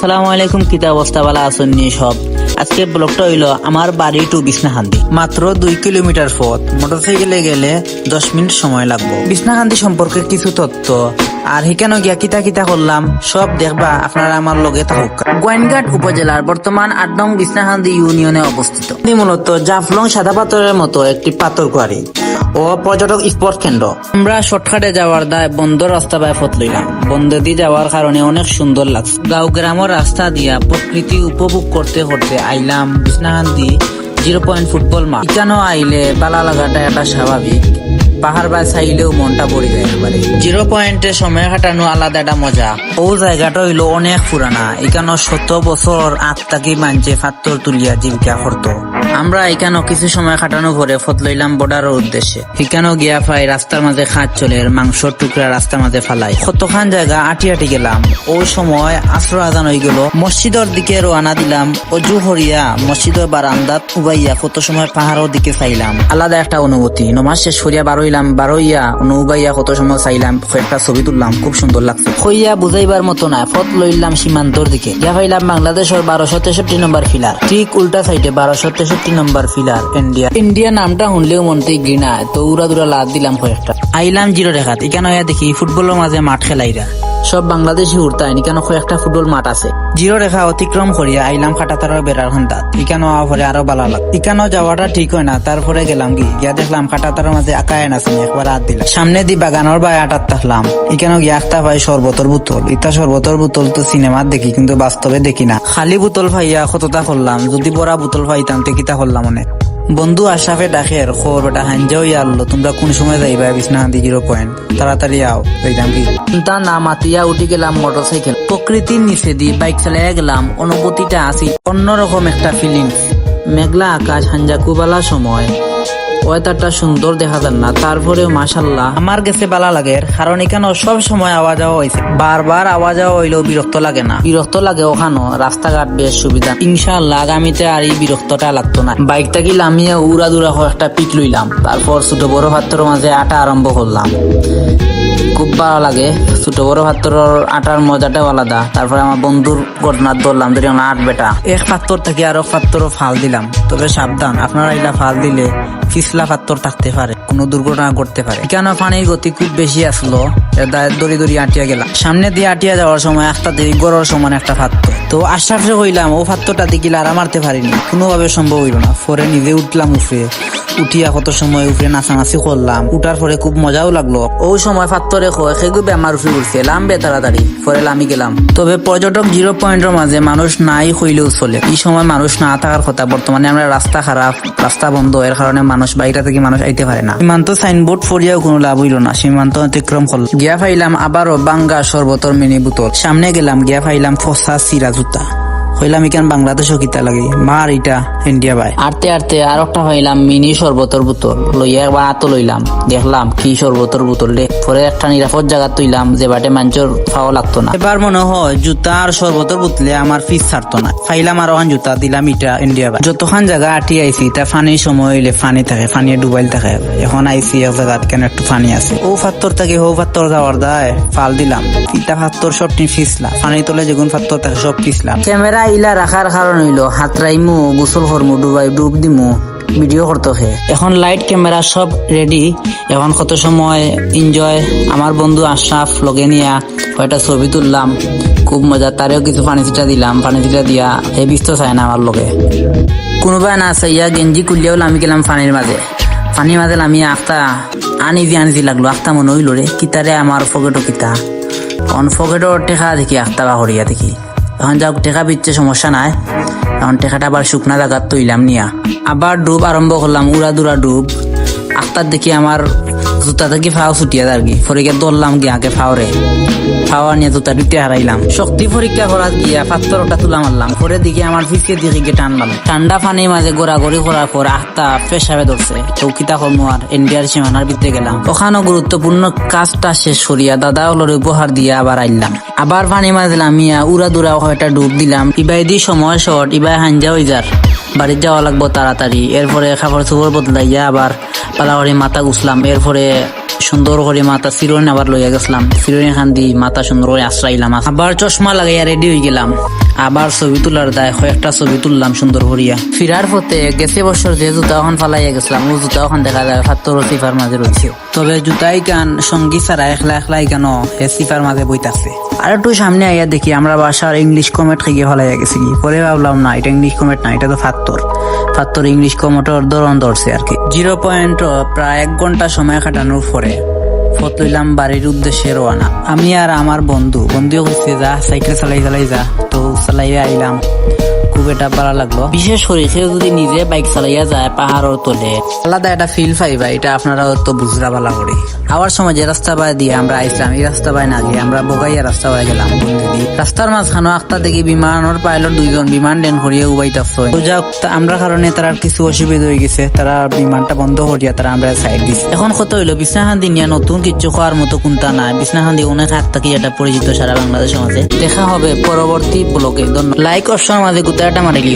আসসালামু আলাইকুম, কিতা অবস্থা? বালা আছেন নি সব? আজকে ব্লগটা হইলো আমার বাড়ি টু বিছনাকান্দি, মাত্র 2 কিলোমিটার পথ। মোটরসাইকেলে গেলে 10 মিনিট সময় লাগবে। বিছনাকান্দি সম্পর্কে কিছু তথ্য আর হিকানো গিয়া কিতা কিতা করলাম সব দেখবা আপনারা আমার লগে থাকুক। গোয়াইনঘাট উপজেলার বর্তমান 8 নং বিছনাকান্দি ইউনিয়নে অবস্থিত। মূলত জাফলং সাদা পাথরের মতো একটি পাথর কোয়ারি ও পর্যটক স্পট কেন্দ্র। আমরা শর্টকাটে যাওয়ার দায় বন্ধ রাস্তা বাই পথ লইলাম। বন্ধ দিয়ে যাওয়ার কারণে অনেক সুন্দর লাগছে। গাঁও গ্রামের রাস্তা দিয়া প্রকৃতি উপভোগ করতে করতে আইলাম বিছনাকান্দি 0 পয়েন্ট ফুটবল মাঠ। এখানেও আইলে বালা লাগাটা একটা স্বাভাবিক। পাহাড় বা চাইলেও মনটা পড়ে যায় এবারে। 0 পয়েন্টে সময় কাটানো আলাদা একটা মজা। ও জায়গাটা হইলো অনেক পুরানা। এখানে 100 বছর আগ থেকে মানছে পাথর তুলিয়া জীবিকা করতো। আমরা এখানে কিছু সময় কাটানো পরে ফত লইলাম বর্ডারের উদ্দেশ্যে। এখানেও গিয়া পাই রাস্তার মাঝে খাত চলে, মাংসর টুকরা রাস্তার মাঝে ফালাই। কতখান জায়গা আটি আটি গেলাম। ওই সময় আসর আজান হয়ে গেল। মসজিদের দিকে রওনা দিলাম। অজু হরিয়া মসজিদের বারান্দাত উবাইয়া কত সময় পাহাড়ের দিকে চাইলাম। আলাদা একটা অনুভূতি। নমাজ শেষ করিয়া বারোইয়া উবাইয়া কত সময় চাইলাম, একটা ছবি তুললাম, খুব সুন্দর লাগছে। হইয়া বুঝাইবার মতো না, ফত লইলাম সীমান্তর দিকে। গিয়া পাইলাম বাংলাদেশের 1263 নম্বর ফিলার। ঠিক উল্টা সাইডে 1263 নম্বর ফিলার ইন্ডিয়া নামটা শুনলেও মনতেই ঘৃণা। তো উড়া দুরা লাদ দিলাম কয়েকটা। আইলাম 0 রেখাত। এখানে দেখি ফুটবলের মাঝে মাঠ খেলাইরা সব বাংলাদেশি উড়তাই। এখানে কয়েকটা ফুটবল মাঠ আছে। 0 রেখা অতিক্রম করিয়া আইলাম কাটাতারের বেড়ার খান্দাত। এখানেও পরে আরো ভালো লাগ। এখানেও যাওয়াটা ঠিক হয় না। তারপরে গেলাম গিয়া দেখলাম কাটাতারের মাঝে আকায় আছে, একবার হাত দিলাম। সামনে দি বাগানোর বাই আটাত থাকলাম। এখানেও গিয়া আখতা পাই শরবতর বোতল। ইতা শরবতর বোতল তো সিনেমাত দেখি, কিন্তু বাস্তবে দেখি না। খালি বোতল পাইয়া কতটা করলাম। যদি বড়া বোতল পাইতাম তে কিতা করলাম অনেক। বন্ধু আশরাফে ডাকের খবর বেটা হাঞ্জাও আল্লো, তোমরা কোন সময় যাইবা বিছনাকান্দি 0 পয়েন্ট? তাড়াতাড়ি আও। যাইতাম কি তা না মাতিয়া উঠি গেলাম মোটরসাইকেল। প্রকৃতির নিচে দিয়ে বাইক চালাইয়া গেলাম। অনুভূতিটা আছে অন্যরকম একটা ফিলিংস। মেঘলা আকাশ, হাঞ্জা কুবালা সময়, ওয়েদারটা সুন্দর দেখা যান না। তারপরেও মাশাল্লাহ আমার গেছে বালা লাগে, কারণ এখানে সব সময় আওয়াজ যাওয়া হয়েছে। বারবার আওয়াজ যাওয়া হইলেও বিরক্ত লাগে না। বিরক্ত লাগে ওখানো রাস্তাঘাট বেশ সুবিধা। ইনশাআল্লাহ আগামীতে আর এই বিরক্তটা লাগতো না। বাইকটা কি লামিয়ে উড়া দুরা একটা পিক লইলাম। তারপর ছোট বড় পাথরের মাঝে আটা আরম্ভ করলাম। খুব ভালো লাগে। ছোট বড় পাথরের আটার মজাটাও আলাদা। তারপরে আমার বন্ধুর ঘটনার ধরলাম, ধরি আট বেটা এক পাথর থেকে আরো পাথরও ফাল দিলাম। তবে সাবধান, আপনারা এলা ফাল দিলে পিছলা পাথর থাকতে পারে, কোনো দুর্ঘটনা ঘটতে পারে। কেন পানির গতি খুব বেশি আসলো, দড়ি দড়ি আটিয়া গেলাম। সামনে দিয়ে আটিয়া যাওয়ার সময় একটা দিয়ে গড়ের সমান একটা পাথর। তো আশরাফে হইলাম ও পাথরটা দেখিলে আর মারতে পারিনি, কোনোভাবে সম্ভব হইল না। পরে নিজে উঠলাম উপরে। উঠিয়া কত সময় উপরে নাচানাচি করলাম। উঠার পরে খুব মজাও লাগলো। ওই সময় পাথরে সেগুবে আমার উপরে উঠছে লামবে তাড়াতাড়ি। পরে লামি গেলাম। তবে পর্যটক 0 পয়েন্টের মাঝে মানুষ নাই হইলেও চলে। এই সময় মানুষ না থাকার কথা। বর্তমানে আমরা রাস্তা খারাপ, রাস্তা বন্ধ, এর কারণে মানুষ বাইরে থেকে মানুষ আইতে পারে না। সীমান্ত সাইনবোর্ড ফরিয়াও কোনো লাভ হইল না। সীমান্ত অতিক্রম করলাম। গিয়া পাইলাম আবারও বাঙ্গা শরবতর মিনি বোতল। সামনে গেলাম, গিয়া পাইলাম ফসা চিরা জুতা। হইলাম এখান বাংলাদেশও কিতা লাগে মার এটা ইন্ডিয়া ভাই। আটতে আটতে আর একটা হইলাম মিনি শরবতর বোতল লইয়া একবার আতো লইলাম। দেখলাম কি শরবতর বোতল রে। পরে একটা নিরাপদ জায়গা তুইলাম যে বাটে মানুষের খাওয়া লাগতো না। এবার মনে হয় জুতা আর শরবতর বোতলে আমার ফিস ছাড়তো না। ফাইলাম আর ওখান জুতা দিলাম ইটা ইন্ডিয়া ভাই। যতক্ষণ জায়গা আটি আইসি তা ফানির সময় হইলে ফানি থাকে, ফানি ডুবাইল থাকে। এখন আইসি এক জায়গাত কেন একটু ফানি আছে। ও পাত্তর থাকে ও পাত্তর যাওয়ার দায় ফাল দিলাম। ইটা পাত্তর সব ফিসলা, ফানি তোলে যেগুন পাত্তর থাকে সব ফিসলাম। ক্যামেরা ইলা রাখার কারণ হইলো হাতরাইমু, গোসল করমু, ডুব দিমু, ভিডিও করতে হে। এখন লাইট ক্যামেরা সব রেডি। এখন কত সময় এনজয়। আমার বন্ধু আশরাফ লগে নিয়া কয়টা ছবি তুললাম, খুব মজা। তারেও কিছু পানি ছিটা দিলাম। পানি ছিটা দিয়া হে বিস্ত চায় না আমার লগে। কোনোবাই না চাইয়া গেঞ্জি কুলিয়াও লামি গেলাম পানির মাঝে। পানির মাঝে লামি আখতা আনিজি লাগলো। আখতা মনে হইল রে কিতারে আমার ফকেটও কিতা ফকেটর টেকা দেখি আখতা বা হরিয়া দেখি। এখন যাক টেকা পিচ্ছে সমস্যা নাই। এখন টেকাটা আবার শুকনা জায়গার তৈলাম নিয়া আবার ডুব আরম্ভ করলাম। উড়া দুরা ডুব। আখতার দেখি আমার জুতা থেকে ফাও ছুটিয়া আর কি। ফরিকে দৌড়লাম গিয়ে আগে ফাওরে ফাওয়া নিয়ে জুতা দুইটা হারাইলাম। শক্তি পরীক্ষা করার গিয়া পাথরটা তুলা মারলাম। পরে দিকে আমার ফিসকে দিকে গিয়ে টানলাম। ঠান্ডা পানির মাঝে গোড়াগড়ি করার পর আখতা পেশাবে ধরছে। চৌকিতা কর্ম আর ইন্ডিয়ার সীমানার ভিতরে গেলাম। ওখানেও গুরুত্বপূর্ণ কাজটা শেষ করিয়া দাদা হলোর উপহার দিয়ে আবার আইলাম। আবার পানির মাঝে লামিয়া উড়া দুরা হয়টা ডুব দিলাম। ইবাই দি সময় শর্ট, ইবাই হাঞ্জা হয়ে যার বাড়ি যাওয়া লাগবো তাড়াতাড়ি। এরপরে খাবার চুপড় বদলাইয়া আবার পালাহরি মাথা গুছলাম। এরপরে সুন্দর করে মাথা চিরুনি আবার লইয়া গেছিলাম। চিরুনি খান দি মাথা সুন্দর করে আশ্রাইলাম। আবার চশমা লাগাইয়া রেডি হয়ে গেলাম। আবার ছবি তোলার দায় কয়েকটা ছবি তুললাম সুন্দর করিয়া। ফিরার পথে গেছে বছর যে জুতা ওখান ফালাইয়া গেছিলাম ও জুতা ওখান দেখা যায় ফাত্তর সিফার মাঝে রয়েছে। তবে জুতাই গান সঙ্গী ছাড়া একলা একলাই কেন হে সিফার মাঝে বইতাছে। আর একটু সামনে আইয়া দেখি আমরা বাসার ইংলিশ কমেট খেয়ে ফলাইয়া গেছি কি পরে ভাবলাম না এটা ইংলিশ কমেট না, এটা তো ফাত্তর ইংলিশ কমেটর ধরন ধরছে আর কি। 0 প্রায় 1 ঘন্টা সময় কাটানোর পরে ফত লইলাম বাড়ির উদ্দেশ্যে রওনা। আমি আর আমার বন্ধুও হচ্ছে যা সাইকেল চালাই যা, তো চালাইয়া আইলাম। খুব এটা ভালো লাগলো, বিশেষ করে কেউ যদি নিজে বাইক চালাইয়া যায় পাহাড়ের তোলে আলাদা একটা ফিল পাইবা, এটা আপনারা তো বুঝরা ভালো করে। আবার সময় যে রাস্তা বাই দিয়ে আমরা আইসলাম এই রাস্তা বাই না গিয়ে আমরা বগাইয়া রাস্তা বাই গেলাম বন্ধুদি। রাস্তার মাঝখানে আখতা দেখি বিমানের পাইলট 2 জন বিমান ডেন করিয়া উবাইতাছে। তো যাক আমরা কারণে তারা কিছু অসুবিধা হয়ে গেছে, তারা বিমানটা বন্ধ করিয়া তারা আমরা সাইড দিচ্ছে। এখন কত হইলো বিছনাখান্দি নিয়ে নতুন কিছু খাওয়ার মতো কোনটা নাই। বিছনাখান্দি অনেক হাত থাকি এটা পরিচিত সারা বাংলাদেশের মাঝে। দেখা হবে পরবর্তী ব্লগে। লাইক অপশন মাঝে গুতাটা মারিলি।